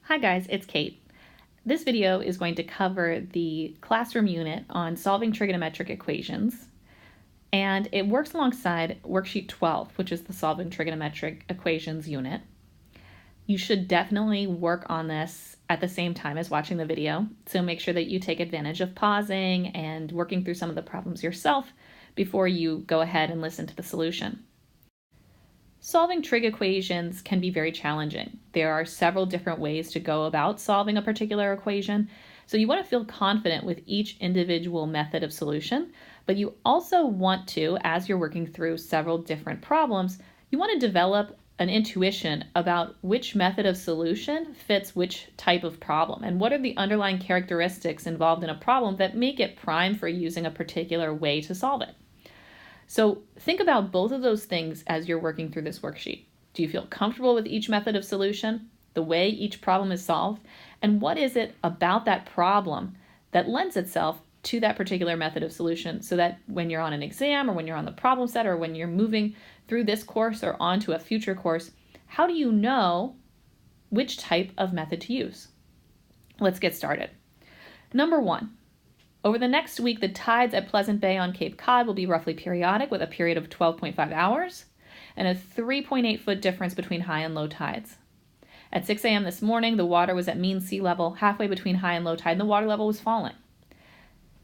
Hi guys, it's Kate. This video is going to cover the classroom unit on solving trigonometric equations, and it works alongside worksheet 12, which is the solving trigonometric equations unit. You should definitely work on this at the same time as watching the video, so make sure that you take advantage of pausing and working through some of the problems yourself before you go ahead and listen to the solution. Solving trig equations can be very challenging. There are several different ways to go about solving a particular equation, so you want to feel confident with each individual method of solution, but you also want to, as you're working through several different problems, you want to develop an intuition about which method of solution fits which type of problem, and what are the underlying characteristics involved in a problem that make it prime for using a particular way to solve it. So think about both of those things as you're working through this worksheet. Do you feel comfortable with each method of solution, the way each problem is solved, and what is it about that problem that lends itself to that particular method of solution, so that when you're on an exam or when you're on the problem set or when you're moving through this course or onto a future course, how do you know which type of method to use? Let's get started. Number one. Over the next week, the tides at Pleasant Bay on Cape Cod will be roughly periodic with a period of 12.5 hours and a 3.8-foot difference between high and low tides. At 6 a.m. this morning, the water was at mean sea level, halfway between high and low tide, and the water level was falling.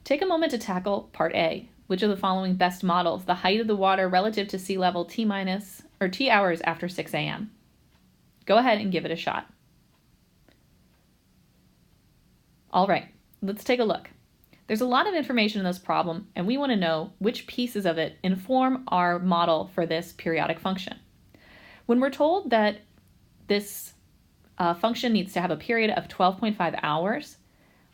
Take a moment to tackle part A. Which of the following best models the height of the water relative to sea level T hours after 6 a.m.? Go ahead and give it a shot. All right, let's take a look. There's a lot of information in this problem, and we want to know which pieces of it inform our model for this periodic function. When we're told that this function needs to have a period of 12.5 hours,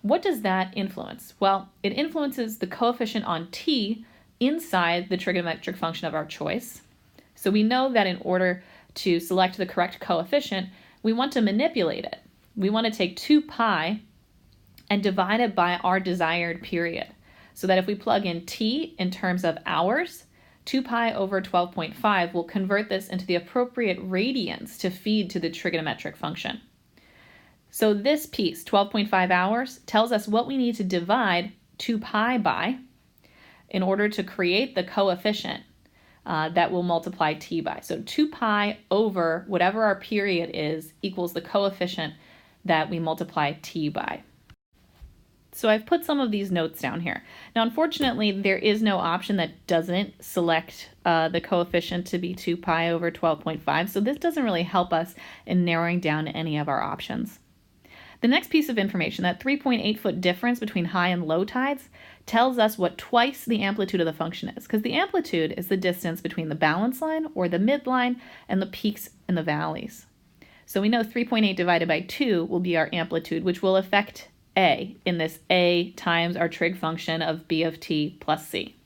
what does that influence? Well, it influences the coefficient on t inside the trigonometric function of our choice. So we know that in order to select the correct coefficient, we want to manipulate it. We want to take 2 pi and divide it by our desired period, so that if we plug in t in terms of hours, 2 pi over 12.5 will convert this into the appropriate radians to feed to the trigonometric function. So this piece, 12.5 hours, tells us what we need to divide 2 pi by in order to create the coefficient that will multiply t by. So 2 pi over whatever our period is equals the coefficient that we multiply t by. So I've put some of these notes down here. Now, unfortunately, there is no option that doesn't select the coefficient to be 2 pi over 12.5, so this doesn't really help us in narrowing down any of our options. The next piece of information, that 3.8-foot difference between high and low tides, tells us what twice the amplitude of the function is, because the amplitude is the distance between the balance line or the midline and the peaks and the valleys. So we know 3.8 divided by 2 will be our amplitude, which will affect A in this A times our trig function of B of t plus C.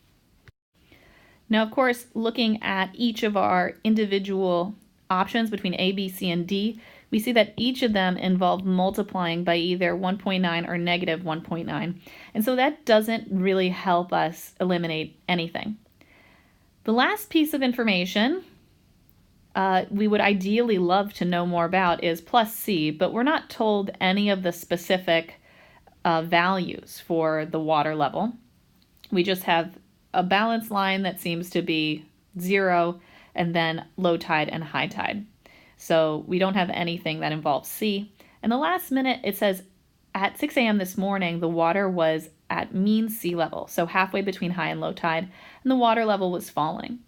Now, of course, looking at each of our individual options between A, B, C, and D, we see that each of them involve multiplying by either 1.9 or negative 1.9. And so that doesn't really help us eliminate anything. The last piece of information we would ideally love to know more about is plus C, but we're not told any of the specific values for the water level. We just have a balance line that seems to be 0 and then low tide and high tide. So we don't have anything that involves C. And the last minute it says at 6 a.m. this morning the water was at mean sea level, so halfway between high and low tide, and the water level was falling.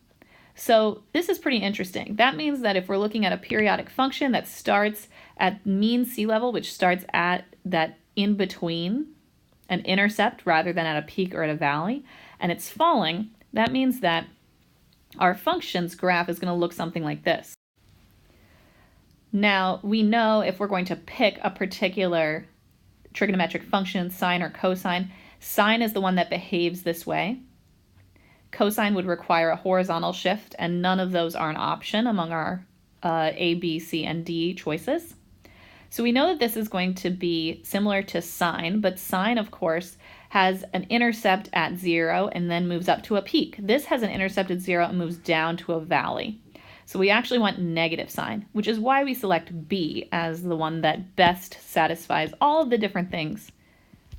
So this is pretty interesting. That means that if we're looking at a periodic function that starts at mean sea level, which starts at that in between, an intercept rather than at a peak or at a valley, and it's falling, that means that our function's graph is going to look something like this. Now, we know if we're going to pick a particular trigonometric function, sine or cosine, sine is the one that behaves this way. Cosine would require a horizontal shift, and none of those are an option among our A, B, C, and D choices. So we know that this is going to be similar to sine, but sine, of course, has an intercept at 0 and then moves up to a peak. This has an intercept at 0 and moves down to a valley. So we actually want negative sine, which is why we select B as the one that best satisfies all of the different things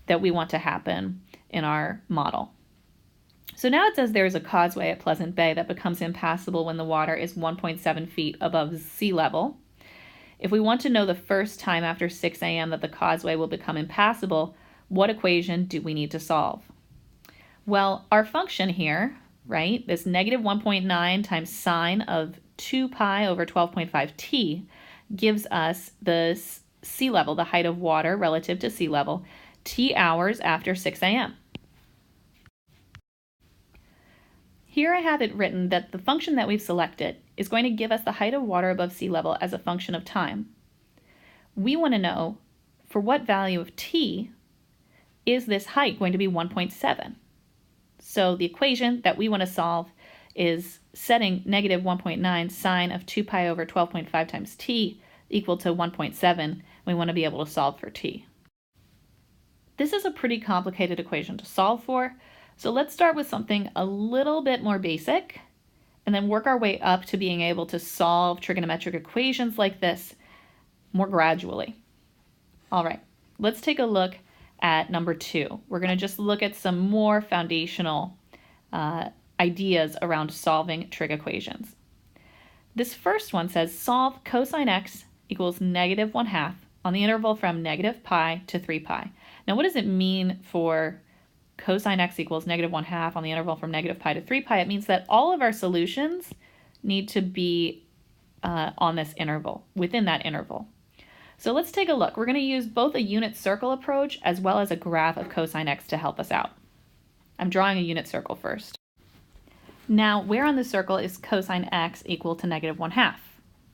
that we want to happen in our model. So now it says there is a causeway at Pleasant Bay that becomes impassable when the water is 1.7 feet above sea level. If we want to know the first time after 6 a.m. that the causeway will become impassable, what equation do we need to solve? Well, our function here, right, this negative 1.9 times sine of 2 pi over 12.5t gives us the sea level, the height of water relative to sea level, t hours after 6 a.m. Here I have it written that the function that we've selected is going to give us the height of water above sea level as a function of time. We want to know for what value of t is this height going to be 1.7. So the equation that we want to solve is setting negative 1.9 sine of 2 pi over 12.5 times t equal to 1.7. We want to be able to solve for t. This is a pretty complicated equation to solve for, so let's start with something a little bit more basic and then work our way up to being able to solve trigonometric equations like this more gradually. All right, let's take a look at number 2. We're going to just look at some more foundational ideas around solving trig equations. This first one says solve cosine x equals negative 1/2 on the interval from negative pi to 3 pi. Now what does it mean for cosine x equals negative 1/2 on the interval from negative pi to 3 pi? It means that all of our solutions need to be on this interval, within that interval. So let's take a look. We're going to use both a unit circle approach as well as a graph of cosine x to help us out. I'm drawing a unit circle first. Now, where on the circle is cosine x equal to negative 1/2?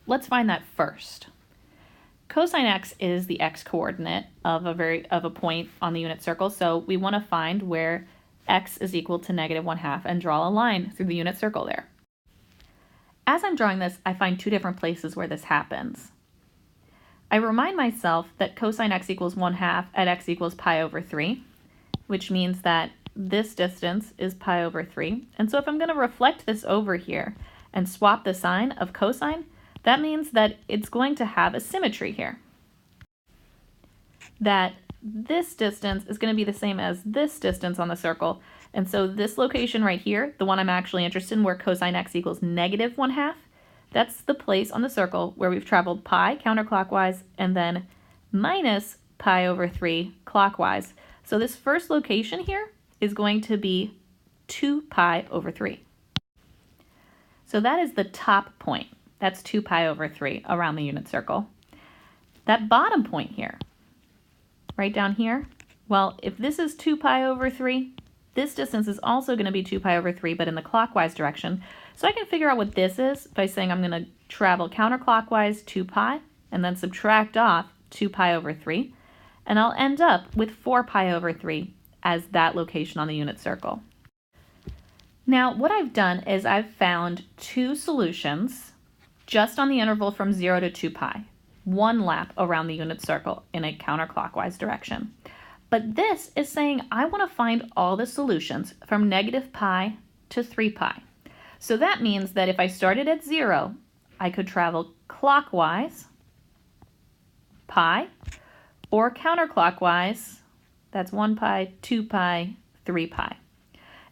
Let's find that first. Cosine x is the x-coordinate of a point on the unit circle, so we want to find where x is equal to negative 1/2 and draw a line through the unit circle there. As I'm drawing this, I find two different places where this happens. I remind myself that cosine x equals 1/2 at x equals pi over 3, which means that this distance is pi over 3. And so if I'm going to reflect this over here and swap the sign of cosine, that means that it's going to have a symmetry here. That this distance is going to be the same as this distance on the circle. And so this location right here, the one I'm actually interested in, where cosine x equals negative 1/2, that's the place on the circle where we've traveled pi counterclockwise and then minus pi over 3 clockwise. So this first location here is going to be 2 pi over 3. So that is the top point. That's 2 pi over 3 around the unit circle. That bottom point here, right down here, well, if this is 2 pi over 3, this distance is also going to be 2 pi over 3, but in the clockwise direction. So I can figure out what this is by saying I'm going to travel counterclockwise 2 pi and then subtract off 2 pi over 3, and I'll end up with 4 pi over 3 as that location on the unit circle. Now, what I've done is I've found two solutions just on the interval from 0 to 2 pi, one lap around the unit circle in a counterclockwise direction. But this is saying I want to find all the solutions from negative pi to 3 pi. So that means that if I started at 0, I could travel clockwise, pi, or counterclockwise, that's 1 pi, 2 pi, 3 pi.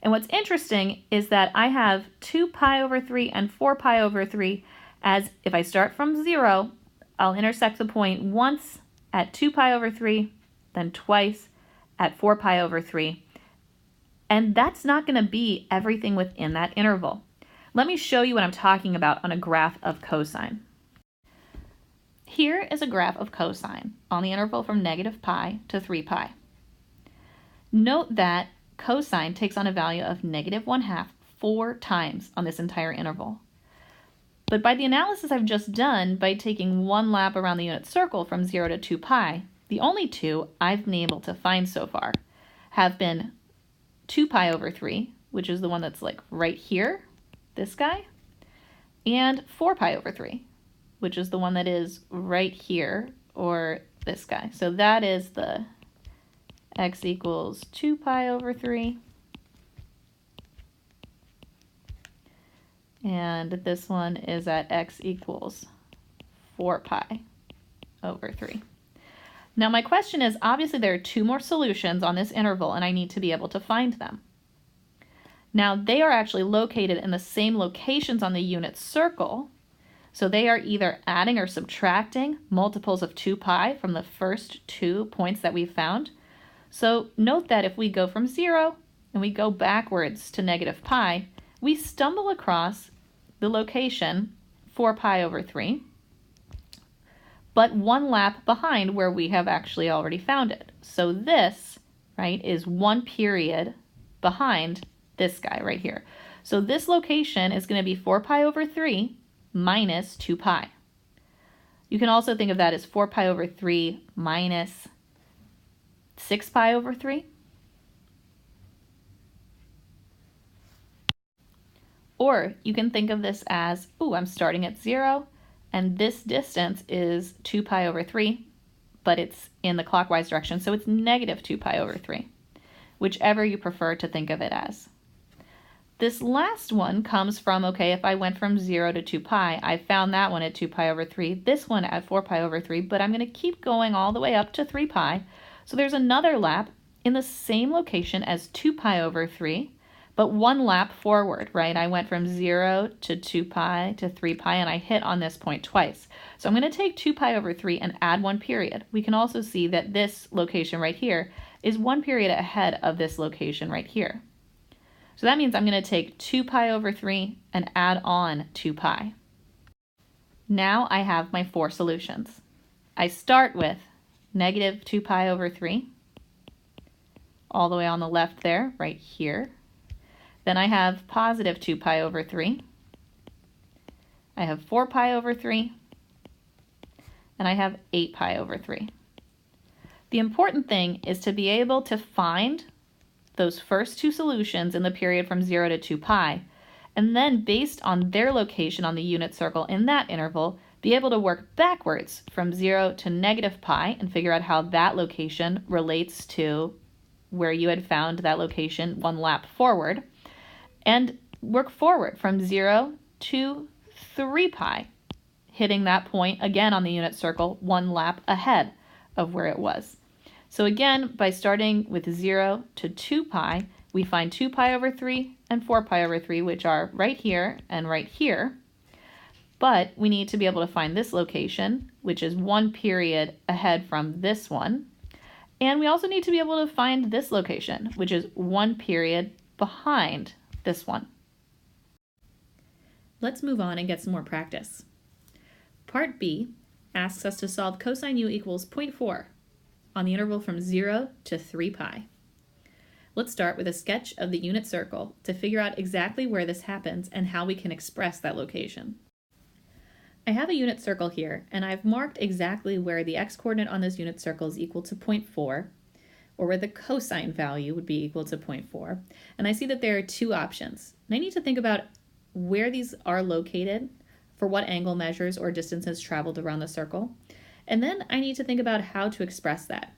And what's interesting is that I have 2 pi over 3 and 4 pi over 3 as if I start from 0, I'll intersect the point once at 2 pi over 3, then twice at 4 pi over 3. And that's not going to be everything within that interval. Let me show you what I'm talking about on a graph of cosine. Here is a graph of cosine on the interval from negative pi to 3 pi. Note that cosine takes on a value of negative 1/2 4 times on this entire interval. But by the analysis I've just done, by taking one lap around the unit circle from 0 to 2 pi, the only two I've been able to find so far have been 2 pi over 3, which is the one that's like right here, this guy, and 4 pi over 3, which is the one that is right here, or this guy. So that is the x equals 2 pi over 3, and this one is at x equals 4 pi over 3. Now my question is, obviously there are two more solutions on this interval and I need to be able to find them. Now they are actually located in the same locations on the unit circle, so they are either adding or subtracting multiples of 2 pi from the first 2 points that we found. So note that if we go from 0 and we go backwards to negative pi, we stumble across the location 4 pi over 3, but one lap behind where we have actually already found it. So this, right, is one period behind this guy right here. So this location is going to be 4 pi over 3 minus 2 pi. You can also think of that as 4 pi over 3 minus 6 pi over 3. Or you can think of this as, I'm starting at 0, and this distance is 2 pi over 3, but it's in the clockwise direction, so it's negative 2 pi over 3, whichever you prefer to think of it as. This last one comes from, if I went from 0 to 2 pi, I found that one at 2 pi over 3, this one at 4 pi over 3, but I'm going to keep going all the way up to 3 pi. So there's another lap in the same location as 2 pi over 3, but one lap forward, right? I went from 0 to 2 pi to 3 pi, and I hit on this point twice. So I'm going to take 2 pi over 3 and add one period. We can also see that this location right here is one period ahead of this location right here. So that means I'm going to take 2 pi over 3 and add on 2 pi. Now I have my 4 solutions. I start with negative 2 pi over 3, all the way on the left there, right here. Then I have positive 2 pi over 3. I have 4 pi over 3. And I have 8 pi over 3. The important thing is to be able to find those first two solutions in the period from 0 to 2 pi, and then based on their location on the unit circle in that interval, be able to work backwards from 0 to negative pi and figure out how that location relates to where you had found that location one lap forward, and work forward from 0 to 3 pi, hitting that point again on the unit circle one lap ahead of where it was. So again, by starting with 0 to 2 pi, we find 2 pi over 3 and 4 pi over 3, which are right here and right here. But we need to be able to find this location, which is one period ahead from this one. And we also need to be able to find this location, which is one period behind this one. Let's move on and get some more practice. Part B asks us to solve cosine u equals 0.4 on the interval from 0 to 3 pi. Let's start with a sketch of the unit circle to figure out exactly where this happens and how we can express that location. I have a unit circle here, and I've marked exactly where the x-coordinate on this unit circle is equal to 0.4, or where the cosine value would be equal to 0.4. And I see that there are two options. And I need to think about where these are located, for what angle measures or distances traveled around the circle. And then I need to think about how to express that.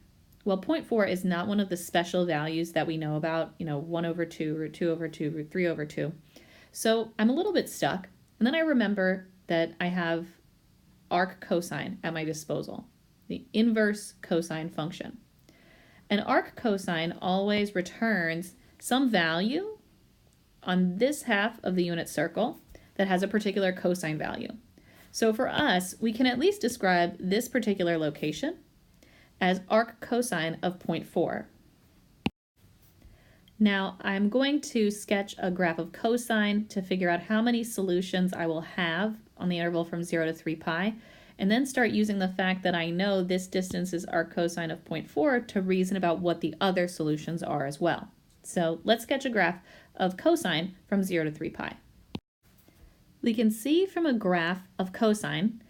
Well, 0.4 is not one of the special values that we know about, 1 over 2, root 2 over 2, root 3 over 2. So I'm a little bit stuck. And then I remember that I have arc cosine at my disposal, the inverse cosine function. An arc cosine always returns some value on this half of the unit circle that has a particular cosine value. So for us, we can at least describe this particular location as arc cosine of 0.4. Now I'm going to sketch a graph of cosine to figure out how many solutions I will have on the interval from 0 to 3 pi, and then start using the fact that I know this distance is arc cosine of 0.4 to reason about what the other solutions are as well. So let's sketch a graph of cosine from 0 to 3 pi. We can see from a graph of cosine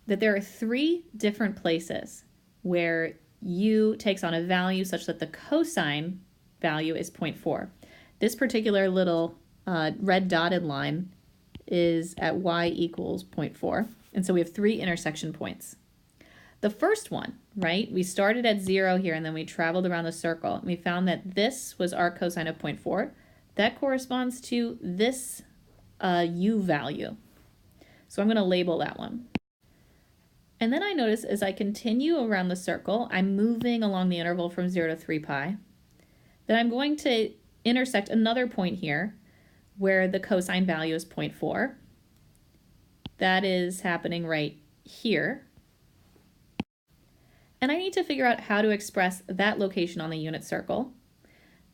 that there are 3 different places where u takes on a value such that the cosine value is 0.4. This particular little red dotted line is at y equals 0.4. And so we have 3 intersection points. The first one, right, we started at 0 here and then we traveled around the circle. And we found that this was arc cosine of 0.4. That corresponds to this a u value. So I'm going to label that one. And then I notice as I continue around the circle, I'm moving along the interval from 0 to 3 pi, that I'm going to intersect another point here where the cosine value is 0.4. That is happening right here. And I need to figure out how to express that location on the unit circle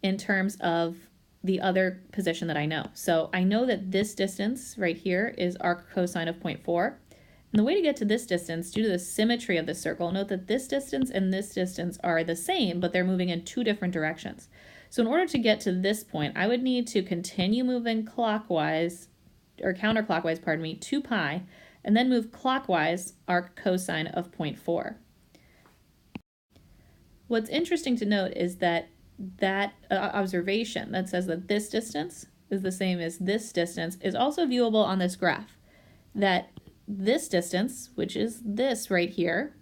in terms of the other position that I know. So I know that this distance right here is arc cosine of 0.4. And the way to get to this distance, due to the symmetry of the circle, note that this distance and this distance are the same, but they're moving in two different directions. So in order to get to this point, I would need to continue moving clockwise, or counterclockwise, pardon me, 2 pi, and then move clockwise arc cosine of 0.4. What's interesting to note is that observation that says that this distance is the same as this distance is also viewable on this graph. That this distance, which is this right here,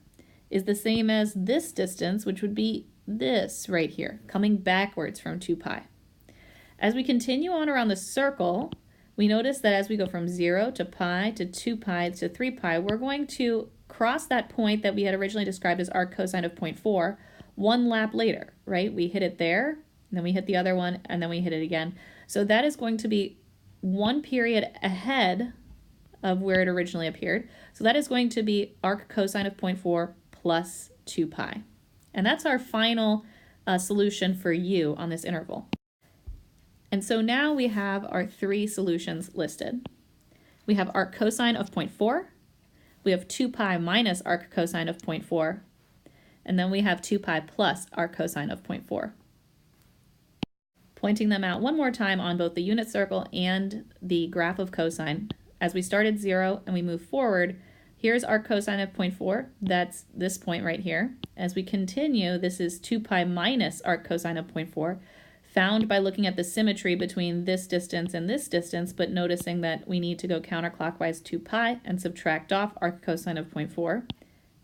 is the same as this distance, which would be this right here, coming backwards from 2 pi. As we continue on around the circle, we notice that as we go from 0 to pi to 2 pi to 3 pi, we're going to cross that point that we had originally described as arc cosine of 0.4 one lap later, right? We hit it there, and then we hit the other one, and then we hit it again. So that is going to be one period ahead of where it originally appeared. So that is going to be arc cosine of 0.4 plus 2 pi. And that's our final solution for u on this interval. And so now we have our three solutions listed. We have arc cosine of 0.4, we have 2 pi minus arc cosine of 0.4, and then we have 2 pi plus arc cosine of 0.4. Pointing them out one more time on both the unit circle and the graph of cosine. As we start at 0 and we move forward, here's arc cosine of 0.4, that's this point right here. As we continue, this is 2 pi minus arc cosine of 0.4, found by looking at the symmetry between this distance and this distance, but noticing that we need to go counterclockwise 2 pi and subtract off arc cosine of 0.4.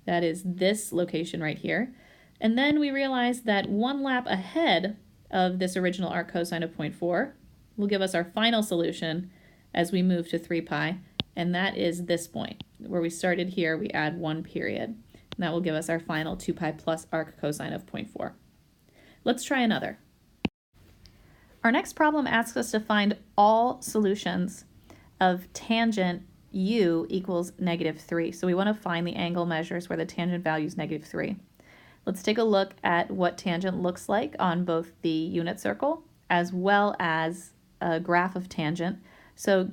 That is this location right here. And then we realize that one lap ahead of this original arc cosine of 0.4 will give us our final solution as we move to 3 pi, and that is this point. Where we started here, we add one period, and that will give us our final 2 pi plus arc cosine of 0.4. Let's try another. Our next problem asks us to find all solutions of tangent u equals -3. So we want to find the angle measures where the tangent value is -3. Let's take a look at what tangent looks like on both the unit circle as well as a graph of tangent. So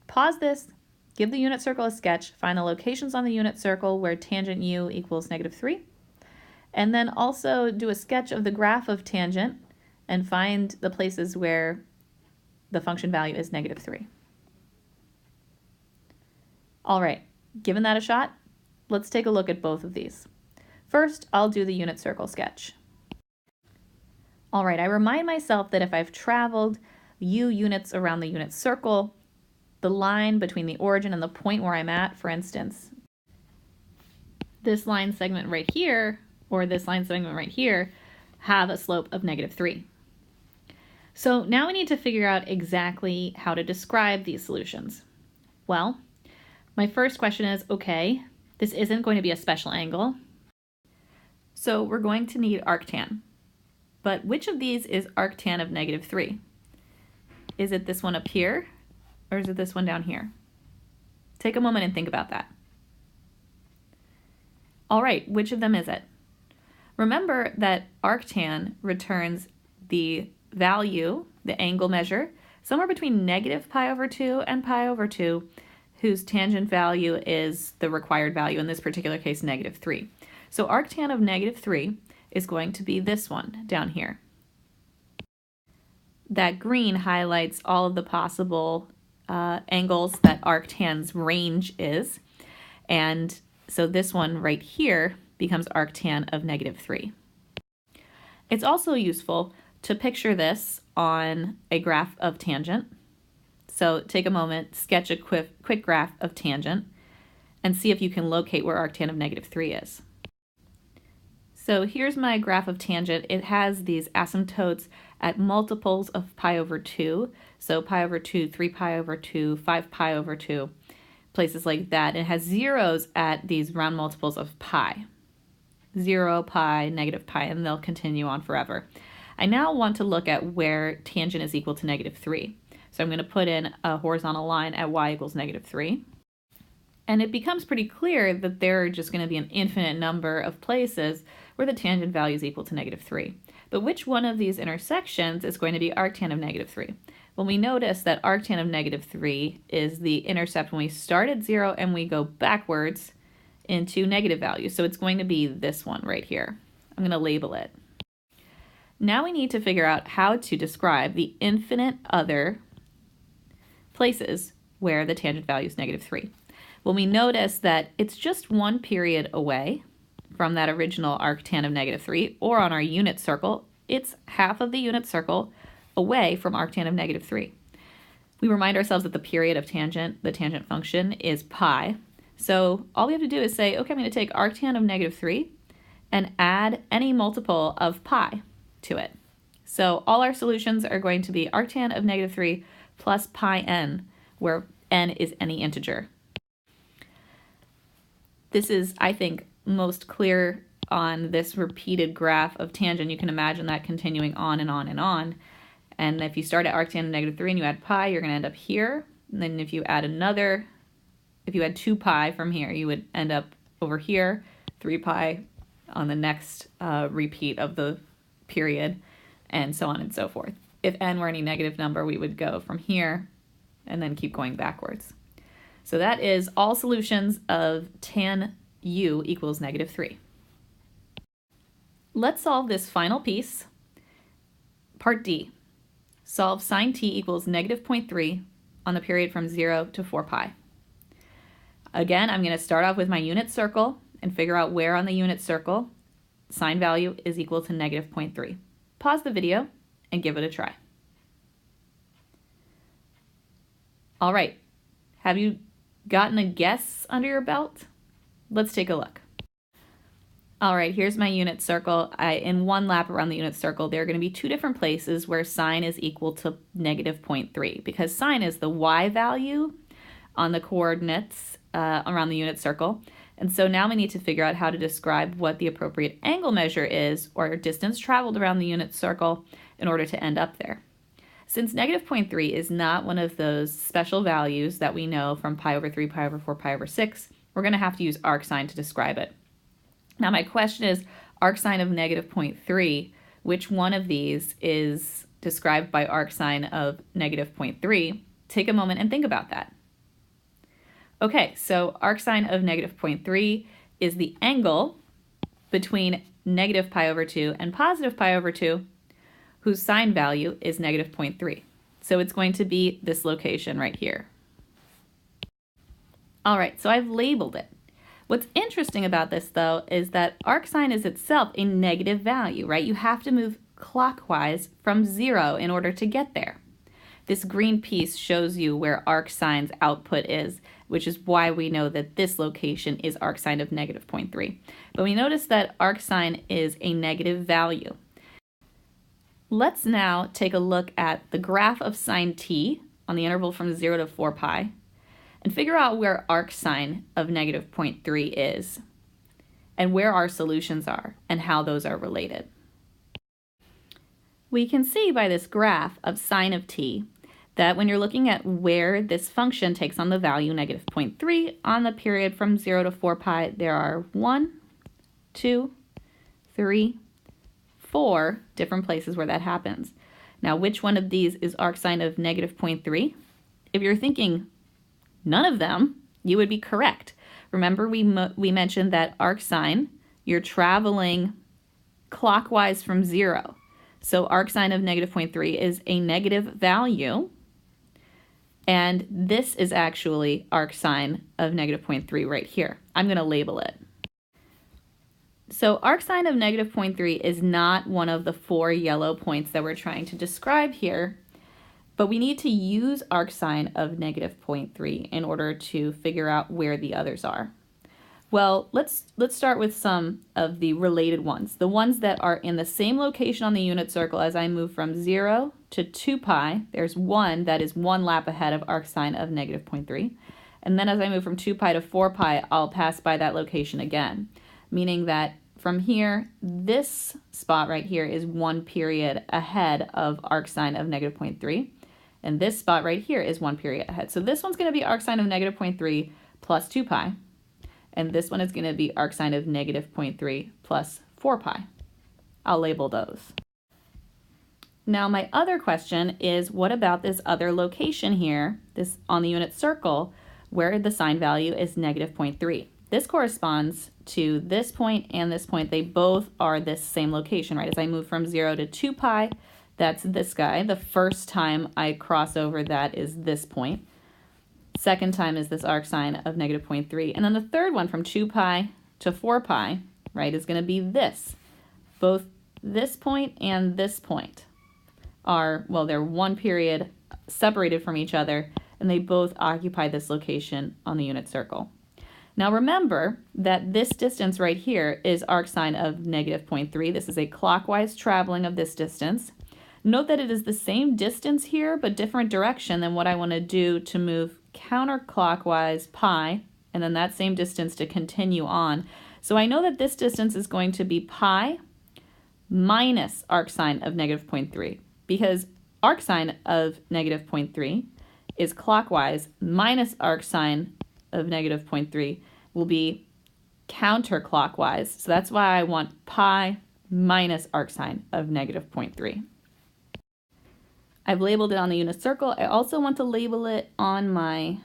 pause this, give the unit circle a sketch, find the locations on the unit circle where tangent u equals -3, and then also do a sketch of the graph of tangent and find the places where the function value is -3. All right, given that a shot, let's take a look at both of these. First, I'll do the unit circle sketch. All right, I remind myself that if I've traveled u units around the unit circle, the line between the origin and the point where I'm at, for instance, this line segment right here, or this line segment right here, have a slope of -3. So now we need to figure out exactly how to describe these solutions. Well, my first question is, okay, this isn't going to be a special angle, so we're going to need arctan. But which of these is arctan of -3? Is it this one up here, or is it this one down here? Take a moment and think about that. All right, which of them is it? Remember that arctan returns the value, the angle measure, somewhere between -pi/2 and pi/2, whose tangent value is the required value, in this particular case, -3. So arctan of -3 is going to be this one down here. That green highlights all of the possible angles that arctan's range is, and so this one right here becomes arctan of -3. It's also useful to picture this on a graph of tangent. So take a moment, sketch a quick graph of tangent, and see if you can locate where arctan of -3 is. So here's my graph of tangent. It has these asymptotes at multiples of pi over 2, so pi over 2, 3 pi over 2, 5 pi over 2, places like that. It has zeros at these round multiples of pi. 0, pi, negative pi, and they'll continue on forever. I now want to look at where tangent is equal to negative 3. So I'm going to put in a horizontal line at y equals negative 3. And it becomes pretty clear that there are just going to be an infinite number of places where the tangent value is equal to negative 3. But which one of these intersections is going to be arctan of negative 3? Well, we notice that arctan of negative 3 is the intercept when we start at 0 and we go backwards into negative values. So it's going to be this one right here. I'm going to label it. Now we need to figure out how to describe the infinite other places where the tangent value is negative 3. Well, we notice that it's just one period away from that original arctan of negative 3, or on our unit circle, it's half of the unit circle away from arctan of negative 3. We remind ourselves that the period of tangent, the tangent function, is pi. So all we have to do is say, okay, I'm going to take arctan of negative 3 and add any multiple of pi to it. So all our solutions are going to be arctan of negative 3 plus pi n, where n is any integer. This is, I think, most clear on this repeated graph of tangent. You can imagine that continuing on and on and on. And if you start at arctan of negative 3 and you add pi, you're going to end up here. And then if you add 2 pi from here, you would end up over here, 3 pi on the next repeat of the period, and so on and so forth. If n were any negative number, we would go from here and then keep going backwards. So that is all solutions of tan u equals negative 3. Let's solve this final piece. Part D. Solve sine t equals negative 0.3 on the period from 0 to 4 pi. Again, I'm going to start off with my unit circle and figure out where on the unit circle sine value is equal to negative 0.3. Pause the video and give it a try. All right, have you gotten a guess under your belt? Let's take a look. All right, here's my unit circle. In one lap around the unit circle, there are going to be two different places where sine is equal to negative 0.3, because sine is the y value on the coordinates around the unit circle. And so now we need to figure out how to describe what the appropriate angle measure is, or distance traveled around the unit circle, in order to end up there. Since negative 0.3 is not one of those special values that we know from pi over 3, pi over 4, pi over 6, we're going to have to use arcsine to describe it. Now my question is, arcsine of negative 0.3, which one of these is described by arcsine of negative 0.3? Take a moment and think about that. Okay, so arcsine of negative 0.3 is the angle between negative pi over 2 and positive pi over 2, whose sine value is negative 0.3. So it's going to be this location right here. All right, so I've labeled it. What's interesting about this, though, is that arcsine is itself a negative value, right? You have to move clockwise from 0 in order to get there. This green piece shows you where arcsine's output is, which is why we know that this location is arcsine of negative 0.3. But we notice that arcsine is a negative value. Let's now take a look at the graph of sine t on the interval from 0 to 4 pi and figure out where arcsine of negative 0.3 is and where our solutions are and how those are related. We can see by this graph of sine of t that when you're looking at where this function takes on the value negative 0.3 on the period from 0 to 4 pi, there are 1, 2, 3, 4 different places where that happens. Now, which one of these is arcsine of negative 0.3? If you're thinking none of them, you would be correct. Remember, we mentioned that arcsine, you're traveling clockwise from 0. So arcsine of negative 0.3 is a negative value. And this is actually arcsine of negative 0.3 right here. I'm going to label it. So arcsine of negative 0.3 is not one of the 4 yellow points that we're trying to describe here, but we need to use arcsine of negative 0.3 in order to figure out where the others are. Well, let's start with some of the related ones. The ones that are in the same location on the unit circle as I move from 0 to 2 pi. There's one that is one lap ahead of arcsine of negative 0.3. And then as I move from 2 pi to 4 pi, I'll pass by that location again, meaning that from here, this spot right here is 1 period ahead of arcsine of negative 0.3. And this spot right here is 1 period ahead. So this one's going to be arcsine of negative 0.3 plus 2 pi. And this one is going to be arcsine of negative 0.3 plus 4 pi. I'll label those. Now my other question is, what about this other location here, this on the unit circle, where the sine value is negative 0.3? This corresponds to this point and this point. They both are this same location, right? As I move from 0 to 2 pi, that's this guy. The first time I cross over that is this point. Second time is this arcsine of negative 0.3. And then the third one from 2 pi to 4 pi, right, is going to be this. Both this point and this point are, well, they're 1 period separated from each other, and they both occupy this location on the unit circle. Now remember that this distance right here is arcsine of negative 0.3. This is a clockwise traveling of this distance. Note that it is the same distance here, but different direction than what I want to do to move counterclockwise pi, and then that same distance to continue on. So I know that this distance is going to be pi minus arcsine of negative 0.3, because arcsine of negative 0.3 is clockwise minus arcsine of negative 0.3 will be counterclockwise. So that's why I want pi minus arcsine of negative 0.3. I've labeled it on the unit circle. I also want to label it on my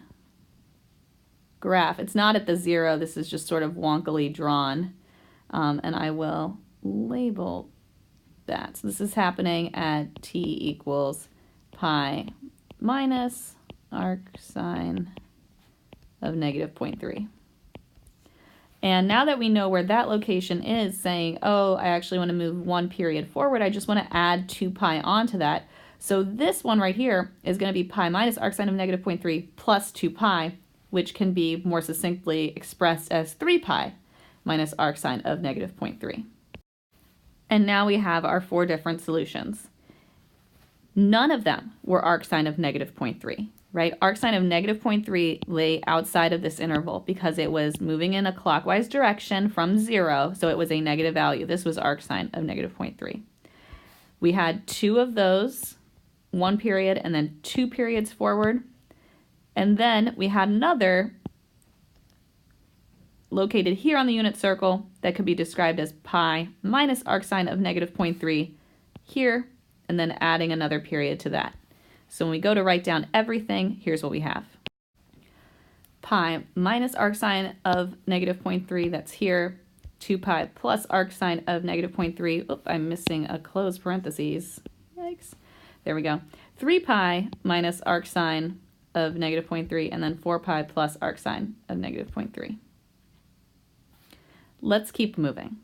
graph. It's not at the 0. This is just sort of wonkily drawn. And I will label that. So this is happening at t equals pi minus arcsine of negative 0.3. And now that we know where that location is, saying, oh, I actually want to move 1 period forward, I just want to add 2 pi onto that. So this one right here is going to be pi minus arcsine of negative 0.3 plus 2 pi, which can be more succinctly expressed as 3 pi minus arcsine of negative 0.3. And now we have our 4 different solutions. None of them were arcsine of negative 0.3, right? Arcsine of negative 0.3 lay outside of this interval because it was moving in a clockwise direction from 0, so it was a negative value. This was arcsine of negative 0.3. We had 2 of those, 1 period and then 2 periods forward. And then we had another located here on the unit circle that could be described as pi minus arcsine of negative 0.3 here, and then adding another period to that. So when we go to write down everything, here's what we have. Pi minus arcsine of negative 0.3, that's here. 2 pi plus arcsine of negative 0.3. Oop, I'm missing a closed parentheses. Yikes. There we go. 3 pi minus arcsine of negative 0.3, and then 4 pi plus arcsine of negative 0.3. Let's keep moving.